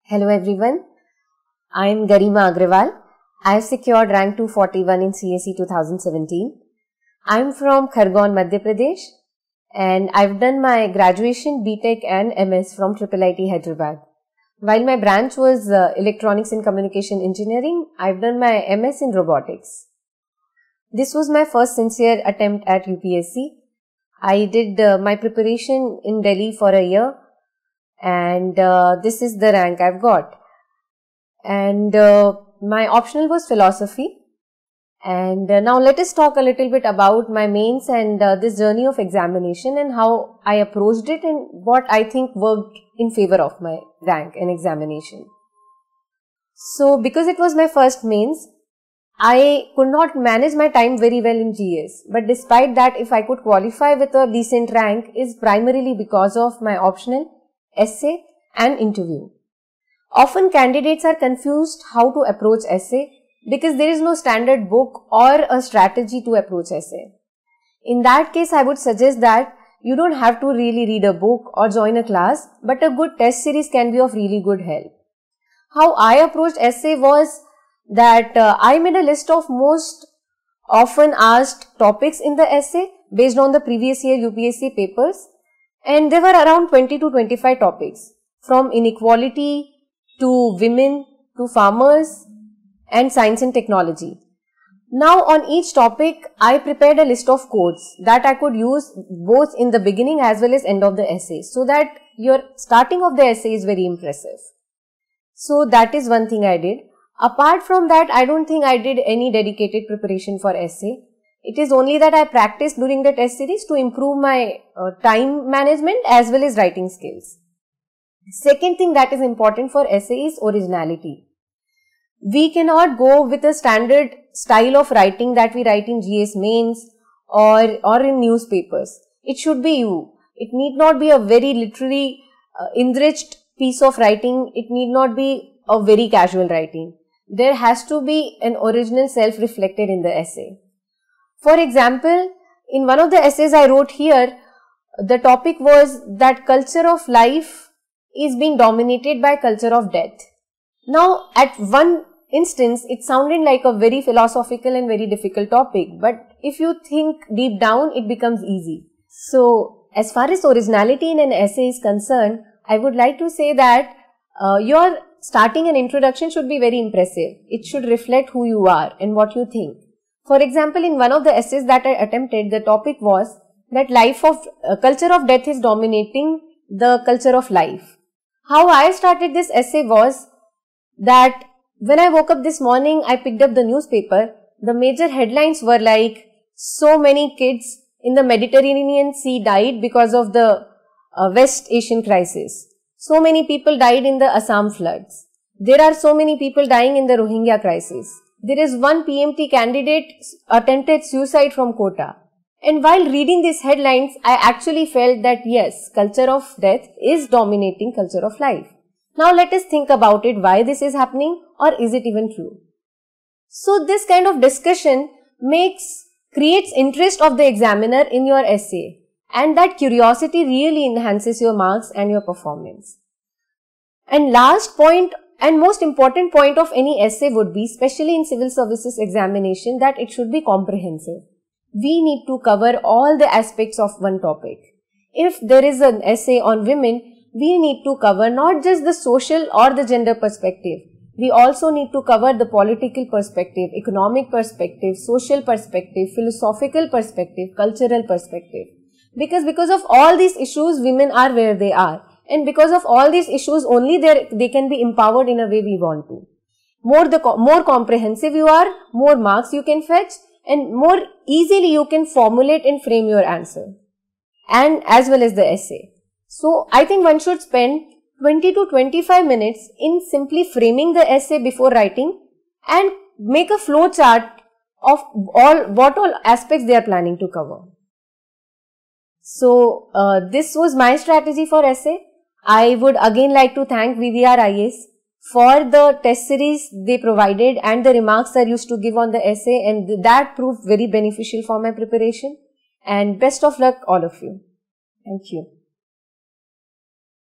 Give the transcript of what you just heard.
Hello everyone, I am Garima Agrawal. I have secured rank 241 in CSE 2017. I am from Khargone, Madhya Pradesh, and I have done my graduation, BTech and MS from IIIT Hyderabad. While my branch was Electronics and Communication Engineering, I have done my MS in Robotics. This was my first sincere attempt at UPSC. I did my preparation in Delhi for a year. And this is the rank I've got. And my optional was philosophy. And now let us talk a little bit about my mains and this journey of examination and how I approached it and what I think worked in favor of my rank and examination. So because it was my first mains, I could not manage my time very well in GS. But despite that, if I could qualify with a decent rank is primarily because of my optional, essay and interview. Often candidates are confused how to approach essay because there is no standard book or a strategy to approach essay. In that case, I would suggest that you don't have to really read a book or join a class, but a good test series can be of really good help. How I approached essay was that I made a list of most often asked topics in the essay based on the previous year UPSC papers. And there were around 20 to 25 topics, from inequality to women to farmers and science and technology. Now on each topic, I prepared a list of quotes that I could use both in the beginning as well as end of the essay, so that your starting of the essay is very impressive. So that is one thing I did. Apart from that, I don't think I did any dedicated preparation for essay. It is only that I practiced during the test series to improve my time management as well as writing skills. Second thing that is important for essay is originality. We cannot go with a standard style of writing that we write in GS mains or in newspapers. It should be you. It need not be a very literary enriched piece of writing. It need not be a very casual writing. There has to be an original self reflected in the essay. For example, in one of the essays I wrote here, the topic was that culture of life is being dominated by culture of death. Now, at one instance, it sounded like a very philosophical and very difficult topic, but if you think deep down, it becomes easy. So, as far as originality in an essay is concerned, I would like to say that your starting an introduction should be very impressive. It should reflect who you are and what you think. For example, in one of the essays that I attempted, the topic was that culture of death is dominating the culture of life. How I started this essay was that when I woke up this morning, I picked up the newspaper. The major headlines were like, so many kids in the Mediterranean Sea died because of the West Asian crisis. So many people died in the Assam floods. There are so many people dying in the Rohingya crisis. There is one PMT candidate attempted suicide from Kota. And while reading these headlines, I actually felt that yes, culture of death is dominating culture of life. Now let us think about it, why this is happening, or is it even true? So this kind of discussion creates interest of the examiner in your essay, and that curiosity really enhances your marks and your performance. And last point, and most important point of any essay would be, especially in civil services examination, that it should be comprehensive. We need to cover all the aspects of one topic. If there is an essay on women, we need to cover not just the social or the gender perspective. We also need to cover the political perspective, economic perspective, social perspective, philosophical perspective, cultural perspective. Because of all these issues, women are where they are. And because of all these issues, only they can be empowered in a way we want to. More comprehensive you are, more marks you can fetch, and more easily you can formulate and frame your answer, and as well as the essay. So, I think one should spend 20 to 25 minutes in simply framing the essay before writing and make a flow chart of what all aspects they are planning to cover. So, this was my strategy for essay. I would again like to thank VVR IAS for the test series they provided and the remarks I used to give on the essay, and that proved very beneficial for my preparation. And best of luck all of you. Thank you.